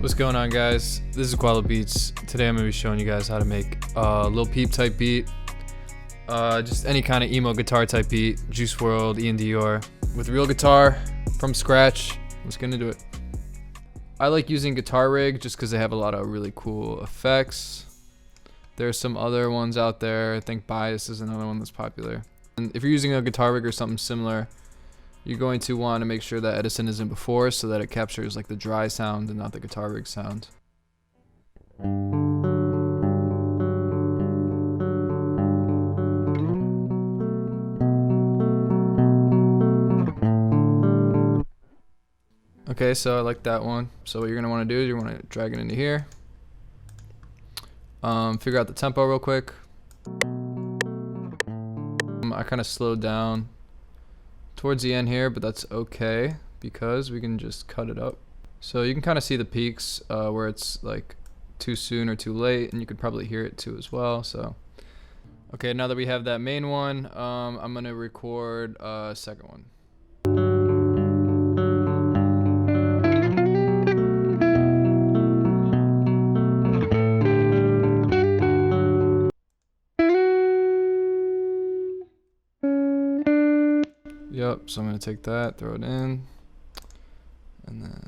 What's going on, guys? This is Guala Beats. Today I'm going to be showing you guys how to make a Lil Peep type beat. Just any kind of emo guitar type beat. Juice WRLD, Ian Dior. With real guitar from scratch. Let's get into it. I like using Guitar Rig just because they have a lot of really cool effects. There's some other ones out there. I think Bias is another one that's popular. And if you're using a Guitar Rig or something similar, you're going to want to make sure that Edison is in before so that it captures like the dry sound and not the Guitar Rig sound. Okay, so I like that one. So what you're going to want to do is you want to drag it into here. Figure out the tempo real quick. I kind of slowed down towards the end here, but that's okay because we can just cut it up. So you can kind of see the peaks where it's like too soon or too late, and you could probably hear it too as well. So okay, now that we have that main one, I'm gonna record a second one. Yep, so I'm going to take that, throw it in, and then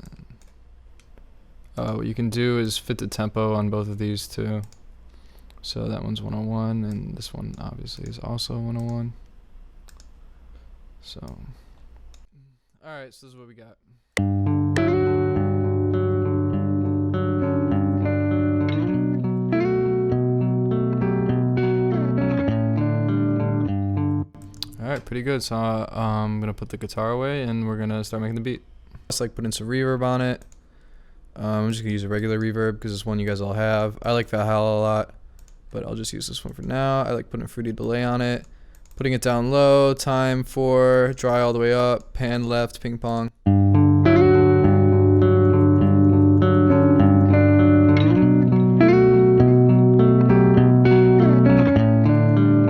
what you can do is fit the tempo on both of these too. So that one's 101, and this one obviously is also 101. So, alright, so this is what we got. Alright, pretty good. So I'm gonna put the guitar away and we're gonna start making the beat. Just like putting some reverb on it. I'm just gonna use a regular reverb because it's one you guys all have. I like Valhalla a lot, but I'll just use this one for now. I like putting a fruity delay on it, putting it down low, time 4, dry all the way up, pan left, ping pong.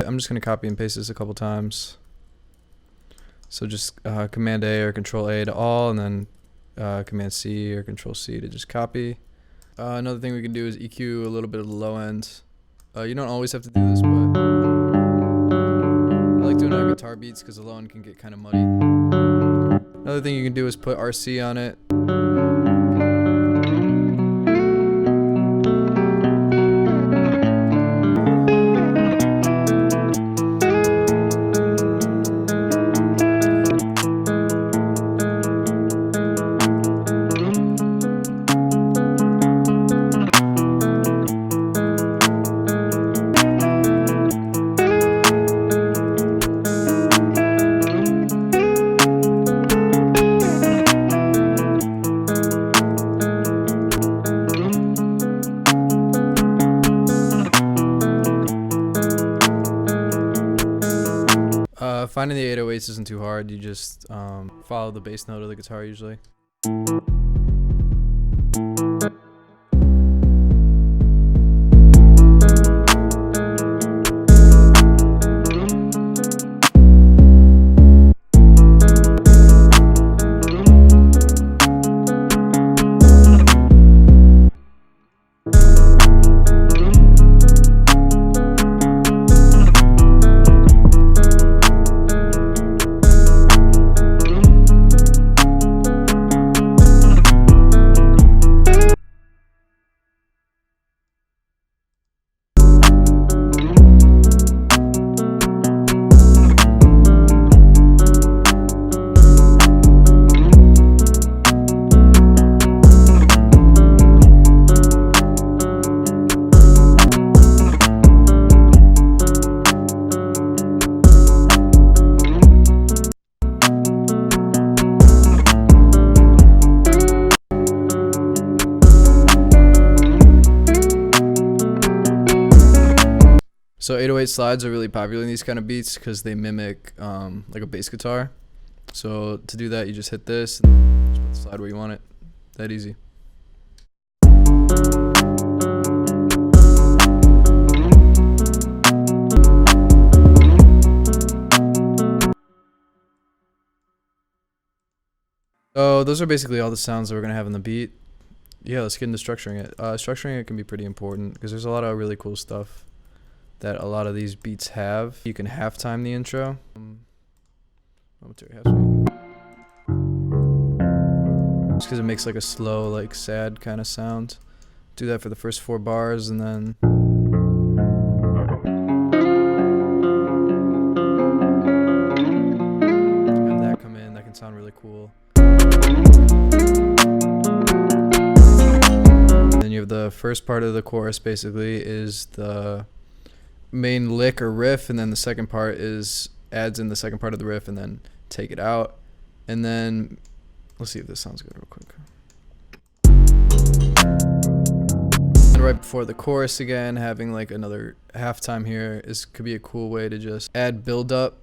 I'm just gonna copy and paste this a couple times. So just Command A or Control A to all, and then Command C or Control C to just copy. Another thing we can do is EQ a little bit of the low end. You don't always have to do this, but I like doing it on guitar beats because the low end can get kind of muddy. Another thing you can do is put RC on it. Finding the 808s isn't too hard. You just follow the bass note of the guitar usually. So 808 slides are really popular in these kind of beats because they mimic like a bass guitar. So to do that, you just hit this and just put the slide where you want it. That easy. So those are basically all the sounds that we're going to have in the beat. yeah, let's get into structuring it. Structuring it can be pretty important because there's a lot of really cool stuff that a lot of these beats have. You can halftime the intro. Just because it makes like a slow, like sad kind of sound. Do that for the first 4 bars and then have that come in. That can sound really cool. Then you have the first part of the chorus basically is the main lick or riff, and then the second part is adds in the second part of the riff and then take it out. And then let's see if this sounds good real quick. And right before the chorus again, having like another halftime here could be a cool way to just add build up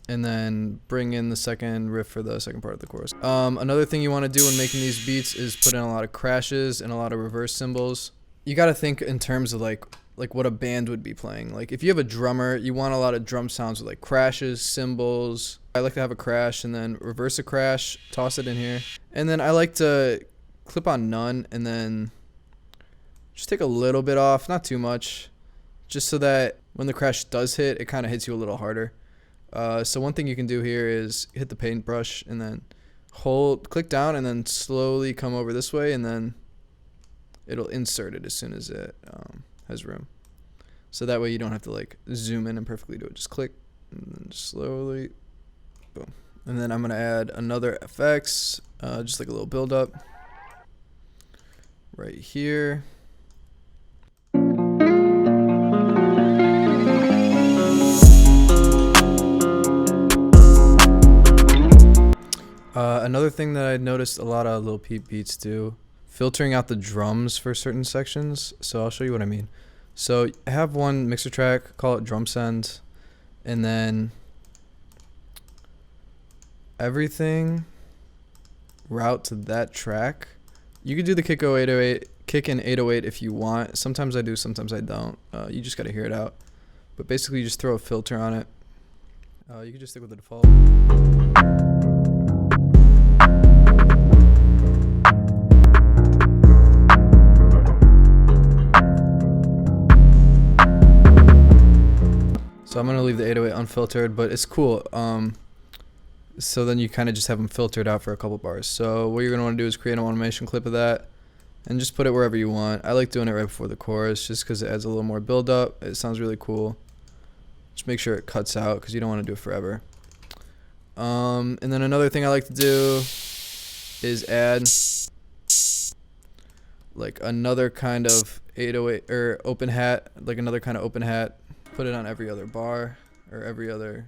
and then bring in the second riff for the second part of the chorus. Another thing you want to do when making these beats is put in a lot of crashes and a lot of reverse cymbals. You got to think in terms of like what a band would be playing. Like if you have a drummer, you want a lot of drum sounds with like crashes, cymbals. I like to have a crash and then reverse a crash, toss it in here. And then I like to clip on none and then just take a little bit off, not too much, just so that when the crash does hit, it kind of hits you a little harder. So one thing you can do here is hit the paintbrush and then click down and then slowly come over this way, and then it'll insert it as soon as it has room. So that way you don't have to like zoom in and perfectly do it. Just click and then slowly, boom. And then I'm gonna add another FX, just like a little build up right here. Another thing that I noticed a lot of Lil Peep beats do, filtering out the drums for certain sections. So I'll show you what I mean. So I have one mixer track, call it drum send, and then everything route to that track. You could do the kick in 808 if you want. Sometimes I do, sometimes I don't. You just gotta hear it out. But basically you just throw a filter on it. You can just stick with the default. So I'm gonna leave the 808 unfiltered, but it's cool. So then you kind of just have them filtered out for a couple bars. So what you're gonna want to do is create an automation clip of that, and just put it wherever you want. I like doing it right before the chorus, just because it adds a little more build up. It sounds really cool. Just make sure it cuts out, because you don't want to do it forever. And then another thing I like to do is add like another kind of 808 or open hat, like another kind of open hat. Put it on every other bar or every other,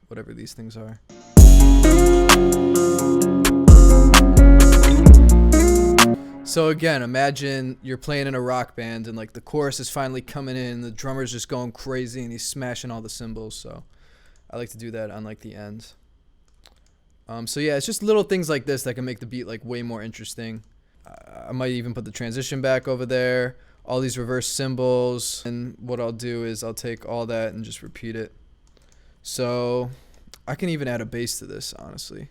whatever these things are. So again, imagine you're playing in a rock band and like the chorus is finally coming in, the drummer's just going crazy and he's smashing all the cymbals. So I like to do that on like the end. So yeah, it's just little things like this that can make the beat like way more interesting. I might even put the transition back over there, all these reverse cymbals, and what I'll do is I'll take all that and just repeat it. So I can even add a bass to this, honestly.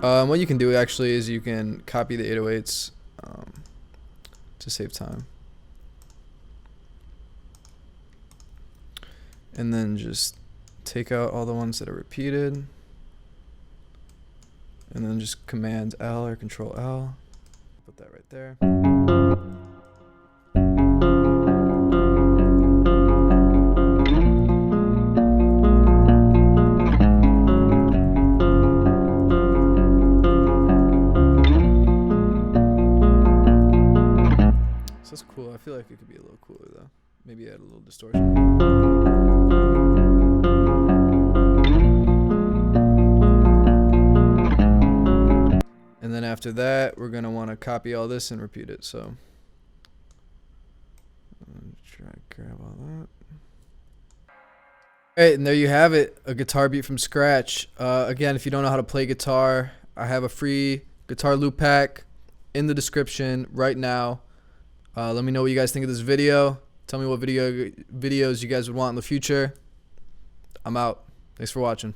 What you can do actually is you can copy the 808s to save time, and then just take out all the ones that are repeated, and then just Command L or Control L. Put that right there. So that's cool. I feel like it could be a little cooler though. Maybe add a little distortion. And then after that, we're going to want to copy all this and repeat it. So try to grab all that. All right, and there you have it, a guitar beat from scratch. Again, if you don't know how to play guitar, I have a free guitar loop pack in the description right now. Let me know what you guys think of this video. Tell me what videos you guys would want in the future. I'm out. Thanks for watching.